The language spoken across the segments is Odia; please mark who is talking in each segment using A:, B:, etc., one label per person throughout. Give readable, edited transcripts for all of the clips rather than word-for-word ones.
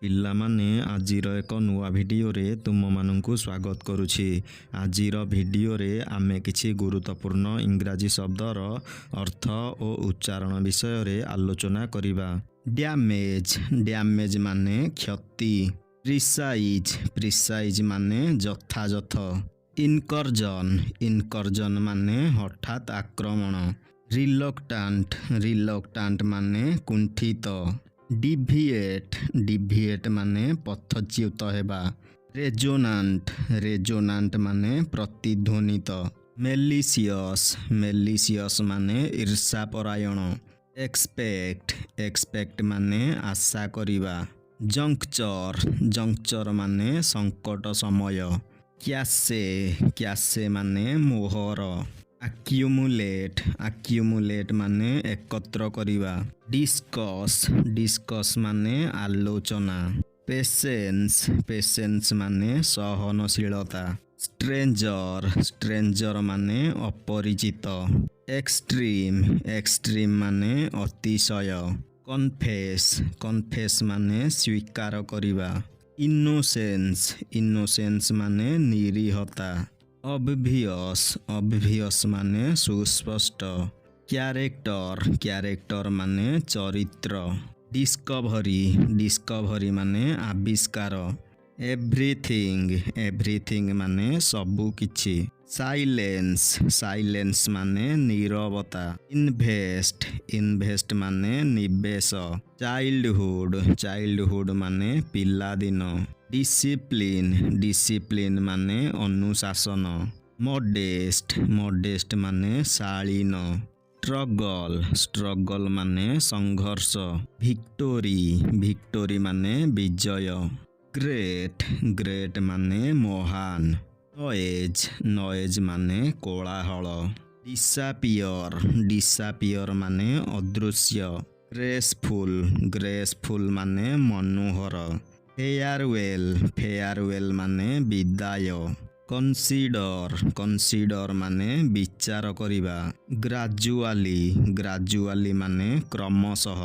A: ପିଲାମାନେ ଆଜିର ଏକ ନୂଆ ଭିଡ଼ିଓରେ ତୁମମାନଙ୍କୁ ସ୍ୱାଗତ କରୁଛି। ଆଜିର ଭିଡ଼ିଓରେ ଆମେ କିଛି ଗୁରୁତ୍ୱପୂର୍ଣ୍ଣ ଇଂରାଜୀ ଶବ୍ଦର ଅର୍ଥ ଓ ଉଚ୍ଚାରଣ ବିଷୟରେ ଆଲୋଚନା କରିବା। ଡ୍ୟାମେଜ୍, ଡ୍ୟାମେଜ୍ ମାନେ କ୍ଷତି। ପ୍ରିସାଇଜ୍, ପ୍ରିସାଇଜ୍ ମାନେ ଯଥାଯଥ। ଇନକର୍ଜନ୍, ଇନକର୍ଜନ୍ ମାନେ ହଠାତ୍ ଆକ୍ରମଣ। ରିଲକ୍ଟାଣ୍ଟ, ରିଲକ୍ଟାଣ୍ଟ ମାନେ କୁଣ୍ଠିତ। ଡିଭିଏଟ୍, ଡିଭିଏଟ୍ ମାନେ ପଥଚ୍ୟୁତ ହେବା। ରେଜୋନାଣ୍ଟ, ରେଜୋନାଣ୍ଟ ମାନେ ପ୍ରତିଧ୍ୱନିତ। ମେଲିସିୟସ୍, ମେଲିସିୟସ୍ ମାନେ ଈର୍ଷାପରାୟଣ। ଏକ୍ସପେକ୍ଟ, ଏକ୍ସପେକ୍ଟ ମାନେ ଆଶା କରିବା। ଜଙ୍କ୍ଚର୍, ଜଙ୍କ୍ଚର୍ ମାନେ ସଙ୍କଟ ସମୟ। କ୍ୟାସେ, କ୍ୟାସେ ମାନେ ମୋହର। ଆକ୍ୟୁମୁଲେଟ୍, ଆକ୍ୟୁମୁଲେଟ୍ ମାନେ ଏକତ୍ର କରିବା। ଡିସ୍କସ୍, ଡିସ୍କସ୍ ମାନେ ଆଲୋଚନା। ପେସେନ୍ସ, ପେସେନ୍ସ ମାନେ ସହନଶୀଳତା। ଷ୍ଟ୍ରେଞ୍ଜର୍, ଷ୍ଟ୍ରେଞ୍ଜର୍ ମାନେ ଅପରିଚିତ। ଏକ୍ସଟ୍ରିମ୍, ଏକ୍ସଟ୍ରିମ୍ ମାନେ ଅତିଶୟ। କନଫେସ୍, କନଫେସ୍ ମାନେ ସ୍ୱୀକାର କରିବା। ଇନୋସେନ୍ସ, ଇନୋସେନ୍ସ ମାନେ ନିରୀହତା। ଅବଭିୟସ୍, ଅବଭିୟସ୍ ମାନେ ସୁସ୍ପଷ୍ଟ। କ୍ୟାରେକ୍ଟର, କ୍ୟାରେକ୍ଟର ମାନେ ଚରିତ୍ର। ଡିସ୍କଭରି, ଡିସ୍କଭରି ମାନେ ଆବିଷ୍କାର। ଏଭ୍ରିଥିଙ୍ଗ, ଏଭ୍ରିଥିଙ୍ଗ ମାନେ ସବୁକିଛି। ସାଇଲେନ୍ସ, ସାଇଲେନ୍ସ ମାନେ ନୀରବତା। ଇନଭେଷ୍ଟ, ଇନଭେଷ୍ଟ ମାନେ ନିବେଶ। ଚାଇଲ୍ଡହୁଡ୍, ଚାଇଲ୍ଡହୁଡ୍ ମାନେ ପିଲାଦିନ। ଡିସିପ୍ଲିନ୍, ଡିସିପ୍ଲିନ୍ ମାନେ ଅନୁଶାସନ। ମଡେଷ୍ଟ, ମଡେଷ୍ଟ ମାନେ ଶାଳୀନ। ଷ୍ଟ୍ରଗଲ୍, ଷ୍ଟ୍ରଗଲ୍ ମାନେ ସଂଘର୍ଷ। ଭିକ୍ଟୋରୀ, ଭିକ୍ଟୋରୀ ମାନେ ବିଜୟ। ଗ୍ରେଟ୍, ଗ୍ରେଟ୍ ମାନେ ମହାନ। ନଏଜ୍, ନଏଜ୍ ମାନେ କୋଳାହଳ। ଡିସାପିୟର୍, ଡିସାପିୟର୍ ମାନେ ଅଦୃଶ୍ୟ। ଗ୍ରେସଫୁଲ୍, ଗ୍ରେସଫୁଲ୍ ମାନେ ମନୋହର। ଫେୟାରୱେଲ୍, ଫେୟାରୱେଲ୍ ମାନେ ବିଦାୟ। କନସିଡର୍, କନସିଡର୍ ମାନେ ବିଚାର କରିବା। ଗ୍ରାଜୁଆଲି, ଗ୍ରାଜୁଆଲି ମାନେ କ୍ରମଶଃ।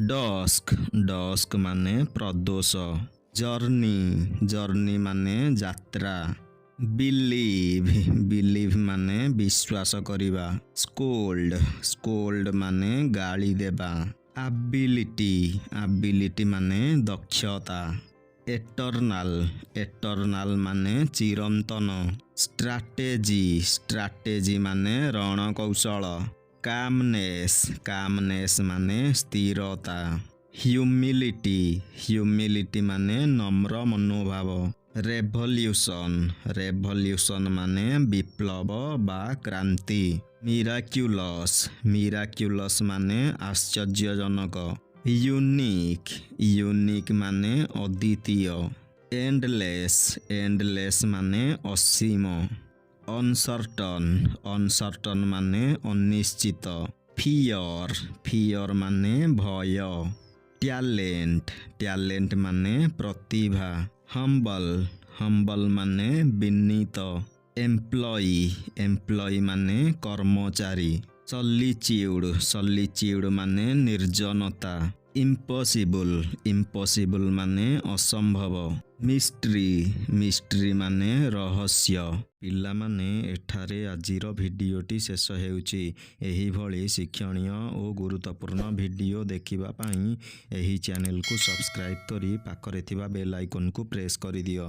A: ଡସ୍କ, ଡସ୍କ ମାନେ ପ୍ରଦୋଷ। ଜର୍ନି, ଜର୍ନି ମାନେ ଯାତ୍ରା। ବିଲିଭ୍, ବିଲିଭ୍ ମାନେ ବିଶ୍ୱାସ କରିବା। ସ୍କୋଲ୍ଡ, ସ୍କୋଲ୍ଡ ମାନେ ଗାଳି ଦେବା। ଆବିଲିଟି, ଆବିଲିଟି ମାନେ ଦକ୍ଷତା। ଏଟର୍ନାଲ୍, ଏଟର୍ନାଲ୍ ମାନେ ଚିରନ୍ତନ। ଷ୍ଟ୍ରାଟେଜି, ଷ୍ଟ୍ରାଟେଜି ମାନେ ରଣକୌଶଳ। କାମନେସ୍, କାମନେସ୍ ମାନେ ସ୍ଥିରତା। ହ୍ୟୁମିଲିଟି, ହ୍ୟୁମିଲିଟି ମାନେ ନମ୍ର ମନୋଭାବ। ରେଭଲ୍ୟୁସନ୍, ରେଭଲ୍ୟୁସନ୍ ମାନେ ବିପ୍ଳବ ବା କ୍ରାନ୍ତି। ମିରାକ୍ୟୁଲସ୍, ମିରାକ୍ୟୁଲସ୍ ମାନେ ଆଶ୍ଚର୍ଯ୍ୟଜନକ। ୟୁନିକ୍, ୟୁନିକ୍ ମାନେ ଅଦ୍ୱିତୀୟ। ଏଣ୍ଡଲେସ୍, ଏଣ୍ଡଲେସ୍ ମାନେ ଅସୀମ। ଅନସର୍ଟନ୍, ଅନସର୍ଟନ୍ ମାନେ ଅନିଶ୍ଚିତ। ଫିୟର୍, ଫିୟର୍ ମାନେ ଭୟ। ଟ୍ୟାଲେଣ୍ଟ, ଟ୍ୟାଲେଣ୍ଟ ମାନେ ପ୍ରତିଭା। ହମ୍ବଲ୍, ହମ୍ବଲ୍ ମାନେ ବିନୀତ। ଏମ୍ପ୍ଲୟି, ଏମ୍ପ୍ଲୟି ମାନେ କର୍ମଚାରୀ। ସଲିଚ୍ୟୁଡ୍, ସଲିଚ୍ୟୁଡ୍ ମାନେ ନିର୍ଜନତା। ଇମ୍ପସିବୁଲ୍, ଇମ୍ପସିବୁଲ୍ ମାନେ ଅସମ୍ଭବ। ମିଷ୍ଟ୍ରି, ମିଷ୍ଟ୍ରି ମାନେ ରହସ୍ୟ। ପିଲାମାନେ, ଏଠାରେ ଆଜିର ଭିଡ଼ିଓଟି ଶେଷ ହେଉଛି। ଏହିଭଳି ଶିକ୍ଷଣୀୟ ଓ ଗୁରୁତ୍ୱପୂର୍ଣ୍ଣ ଭିଡ଼ିଓ ଦେଖିବା ପାଇଁ ଏହି ଚ୍ୟାନେଲକୁ ସବସ୍କ୍ରାଇବ୍ କରି ପାଖରେ ଥିବା ବେଲ୍ ଆଇକନ୍କୁ ପ୍ରେସ୍ କରିଦିଅ।